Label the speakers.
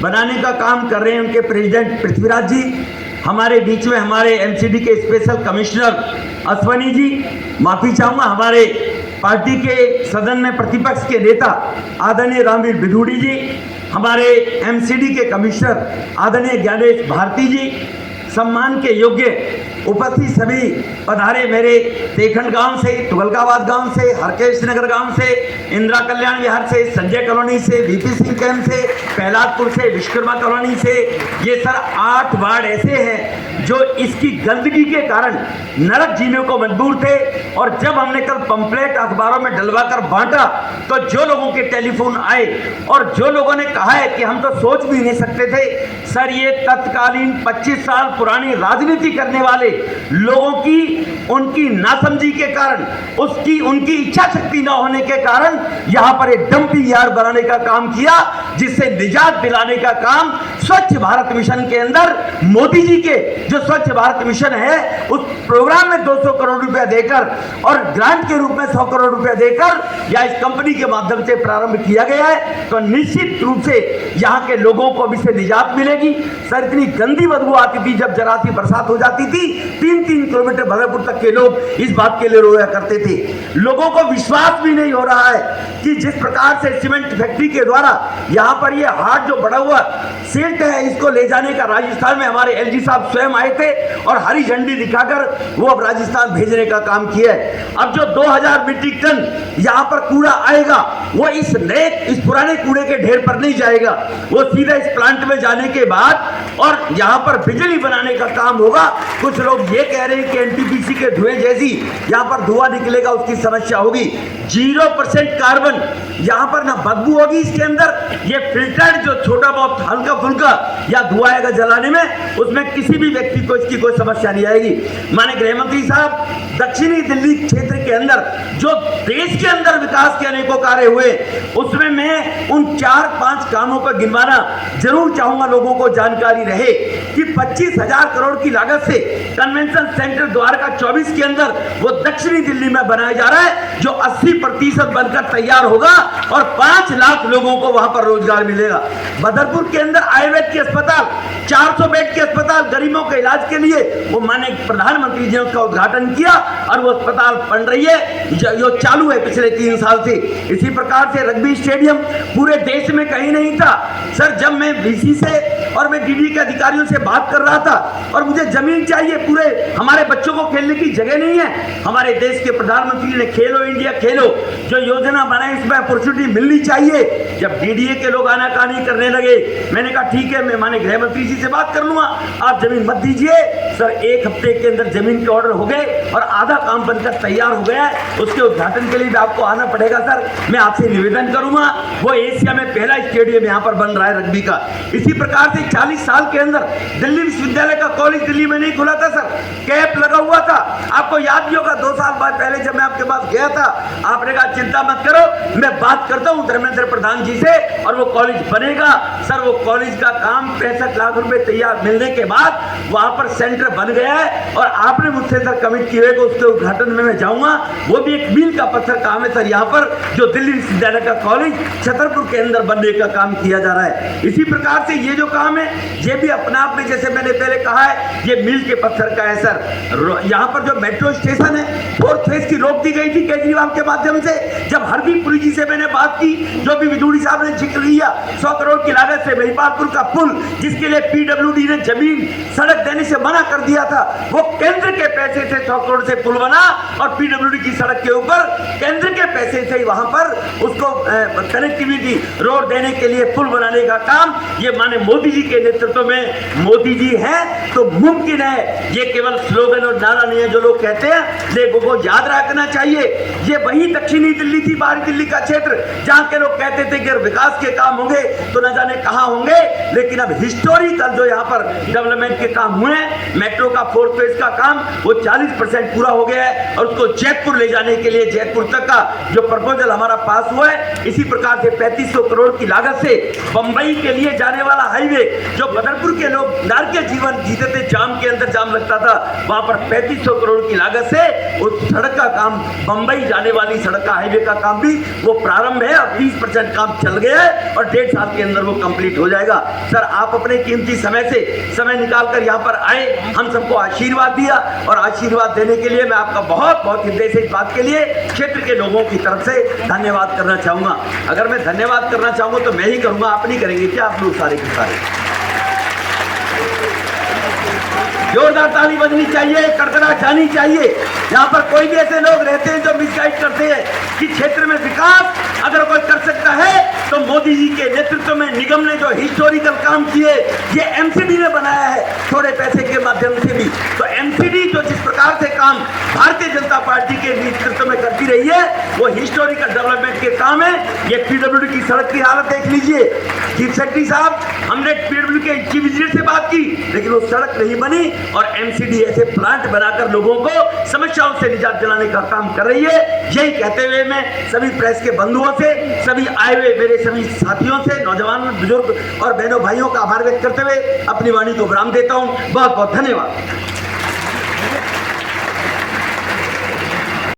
Speaker 1: बनाने का काम कर रहे हैं उनके प्रेसिडेंट पृथ्वीराज जी, हमारे बीच में हमारे एमसीडी के स्पेशल कमिश्नर अश्वनी जी, माफी चाहूँगा हमारे पार्टी के सदन में प्रतिपक्ष के नेता आदरणीय रामवीर बिधूड़ी जी, हमारे एमसीडी के कमिश्नर आदरणीय ज्ञानेश भारती जी, सम्मान के योग्य उपस्थित सभी पधारे मेरे तेखंड गांव से, तुगलकाबाद गांव से, हरकेश नगर गांव से, इंदिरा कल्याण विहार से, संजय कॉलोनी से, वीपी सिंह कैंप से, प्रहलादपुर से, विश्वकर्मा कॉलोनी से, ये सर 8 वार्ड ऐसे हैं जो इसकी गंदगी के कारण नरक जीने को मजबूर थे। और जब हमने कल पंपलेट अखबारों में डलवाकर बांटा तो जो लोगों के टेलीफोन आए और जो लोगों ने कहा है कि हम तो सोच भी नहीं सकते थे, सर ये तत्कालीन 25 साल पुरानी राजनीति करने वाले लोगों की उनकी नासमझी के कारण, उनकी इच्छा शक्ति न होने के कारण यहां पर एक डंपिंग यार्ड बनाने का काम किया, जिससे निजात दिलाने का काम स्वच्छ भारत मिशन के अंदर मोदी जी के जो स्वच्छ भारत मिशन है उस प्रोग्राम में 200 करोड़ रुपया देकर और ग्रांट के रूप में 100 करोड़ रुपया देकर या इस कंपनी के माध्यम से प्रारंभ किया गया है। तो निश्चित रूप से यहाँ के लोगों को भी से निजात मिलेगी। सर इतनी गंदी बदबू आती थी जब जरा सी बरसात हो जाती थी, 3-3 किलोमीटर भगलपुर तक के लोग इस बात के लिए रोया करते थे। लोगों को विश्वास भी नहीं हो रहा है कि जिस प्रकार से सीमेंट फैक्ट्री के द्वारा यहाँ पर ये हाट जो बढ़ा हुआ सिल्ट है इसको ले जाने का राजस्थान में हमारे एलजी साहब स्वयं आए थे और हरी झंडी दिखाकर वो अब राजस्थान भेजने का काम किया है। अब जो 2000 मीट्रिक टन यहाँ पर कूड़ा आएगा वो इस पुराने कूड़े के ढेर पर नहीं जाएगा, वो सीधा इस प्लांट में जाने के बाद और यहाँ पर बिजली बनाने का काम होगा। कुछ लोग ये कह रहे हैं कि एनटीपीसी के धुएं जैसी यहाँ पर धुआं निकलेगा, उसकी समस्या होगी। 0% कार्बन यहाँ पर ना बदबू होगी इसके अंदर, ये फिल्टर्ड जो छोटा बहुत हल्का फुल्का या धुआं आएगा जलाने में, उसमें किसी भी व्यक्ति को इसकी कोई समस्या नहीं आएगी। माननीय गृह मंत्री साहब, दक्षिणी दिल्ली क्षेत्र के अंदर जो देश के अंदर विकास के अनेकों कार्य हुए उसमें मैं उन 4-5 कामों का गिनवाना जरूर चाहूंगा, लोगों को जानकारी रहे कि 25,000 करोड़ की लागत से कन्वेंशन सेंटर द्वारका 24 के अंदर वो दक्षिणी दिल्ली में बनाया जा रहा है, जो 80% बनकर तैयार होगा और 5 लाख लोगों को वहां पर रोजगार मिलेगा। बदरपुर के अंदर आयुर्वेद के अस्पताल, 400 बेड के अस्पताल गरीबों के इलाज के लिए वो माननीय प्रधानमंत्री जी ने उसका उद्घाटन किया और वो अस्पताल बन रही है, जो चालू है पिछले 3 साल से। इसी प्रकार से रग्बी स्टेडियम पूरे देश में कहीं नहीं था। सर जब मैं वीसी से और मैं डीडी के अधिकारियों से बात कर रहा था और मुझे जमीन चाहिए, पूरे हमारे बच्चों को खेलने की जगह नहीं है, हमारे देश के प्रधानमंत्री ने खेलो इंडिया खेलो जो योजना बनाई इसमें अपॉर्चुनिटी मिलनी चाहिए। जब डीडीए के लोग आनाकानी करने लगे, मैंने कहा ठीक है मैं माननीय गृह मंत्री जी से बात कर लूंगा, आप जमीन मत दीजिए। सर 1 हफ्ते के अंदर जमीन के ऑर्डर हो गए और आधा काम बनकर तैयार हो गया है। उसके उद्घाटन के लिए भी आपको आना पड़ेगा। सर मैं आपसे निवेदन करूंगा, वो एशिया में पहला स्टेडियम यहाँ पर बन रहा है रग्बी का। इसी प्रकार से 40 साल के अंदर दिल्ली विश्वविद्यालय का कॉलेज दिल्ली में नहीं खुला था सर, कैप लगा हुआ था। आपको याद भी होगा 2 साल बाद पहले जब मैं आपके पास गया था, आपने कहा चिंता मत करो मैं बात करता हूँ धर्मेंद्र प्रधान जी से और वो कॉलेज बनेगा। सर वो कॉलेज का काम 65 लाख रुपए तैयार मिलने के बाद वहां पर सेंटर बन गया है और आपने मुझसे सर कमिट किए हुए उसके उद्घाटन में मैं जाऊंगा। वो भी एक मील का पत्थर काम है सर, यहाँ पर जो दिल्ली विश्वविद्यालय का कॉलेज छतरपुर के अंदर बनने का काम किया जा रहा है। इसी प्रकार से ये जो काम है ये भी अपने आप में, जैसे मैंने पहले कहा है, ये मील के पत्थर का है सर। यहाँ पर जो मेट्रो स्टेशन है 4th फेज की रोक दी गई थी केजरीवाल के माध्यम से। जब हरदीप पुरी जी से मैंने बात की, जो भी विधूड़ी साहब ने जिक्र किया 100 करोड़ की लागत से महिपालपुर का पुल, जिसके लिए पीडब्ल्यूडी ने जमीन सड़क देने से मना कर दिया था, वो केंद्र के पैसे से 100 करोड़ से पुल बना और पीडब्ल्यूडी की सड़क के ऊपर केंद्र के पैसे से वहां पर उसको कनेक्टिविटी रोड देने के लिए पुल बनाने का काम ये माने मोदी जी के नेतृत्व में मोदी जी है तो मुमकिन है। ये केवल स्लोगन और नारा नहीं है जो लोग कहते हैं, लोगों को याद रखना चाहिए ये वही दक्षिणी दिल्ली थी, बाहरी दिल्ली का क्षेत्र, जहां के लोग कहते थे कि विकास के काम होंगे तो न जाने कहां होंगे। लेकिन अब हिस्टोरिकल जो यहाँ पर डेवलपमेंट के काम हुए, मेट्रो का 4th फेज का काम वो 40% पूरा हो गया है और उसको जयपुर ले जाने के लिए जयपुर तक का जो प्रपोजल हमारा पास हुआ है। इसी प्रकार से 3500 करोड़ की लागत से बंबई के लिए जाने वाला हाईवे, जो बदरपुर के लोग नारकीय जीवन जीते थे, जाम के अंदर जाम लगता था, वहां पर 3500 करोड़ की लागत से उस सड़क का काम, बंबई जाने वाली सड़क का हाईवे का काम भी वो प्रारंभ है और 20% काम चल गया है और 1.5 साल के अंदर वो कंप्लीट हो जाएगा। सर आप अपने कीमती समय से समय निकालकर यहाँ पर आए, हम सबको आशीर्वाद दिया, और आशीर्वाद देने के लिए मैं आपका बहुत बहुत हृदय से इस बात के लिए क्षेत्र के लोगों की तरफ से धन्यवाद करना चाहूँगा। अगर मैं धन्यवाद करना चाहूँगा तो मैं ही करूँगा, आप नहीं करेंगे क्या? आप लोग सारे के सारे जोरदार ताली बजनी चाहिए, कड़कड़ा जानी चाहिए। यहाँ पर कोई भी ऐसे लोग रहते हैं जो मिसगाइड करते हैं कि क्षेत्र में विकास अगर कोई कर सकता है तो मोदी जी के नेतृत्व में निगम ने जो हिस्टोरिकल काम किए, ये एमसीडी ने बनाया है थोड़े पैसे के माध्यम से भी। तो एमसीडी जो जिस प्रकार से काम भारतीय जनता पार्टी के नेतृत्व में करती रही है वो हिस्टोरिकल डेवलपमेंट के काम है। ये पीडब्ल्यूडी की सड़क की हालत देख लीजिए। चीफ सेक्रेटरी साहब, हमने पीडब्ल्यूडी के चीफ इंजीनियर से बात की लेकिन वो सड़क नहीं बनी, और एमसीडी ऐसे प्लांट बनाकर लोगों को समस्याओं से निजात दिलाने का काम कर रही है। यही कहते हुए मैं सभी प्रेस के बंधुओं से, सभी आए हुए मेरे सभी साथियों से, नौजवान, बुजुर्ग और बहनों भाइयों का आभार व्यक्त करते हुए अपनी वाणी को विराम देता हूं। बहुत बहुत धन्यवाद।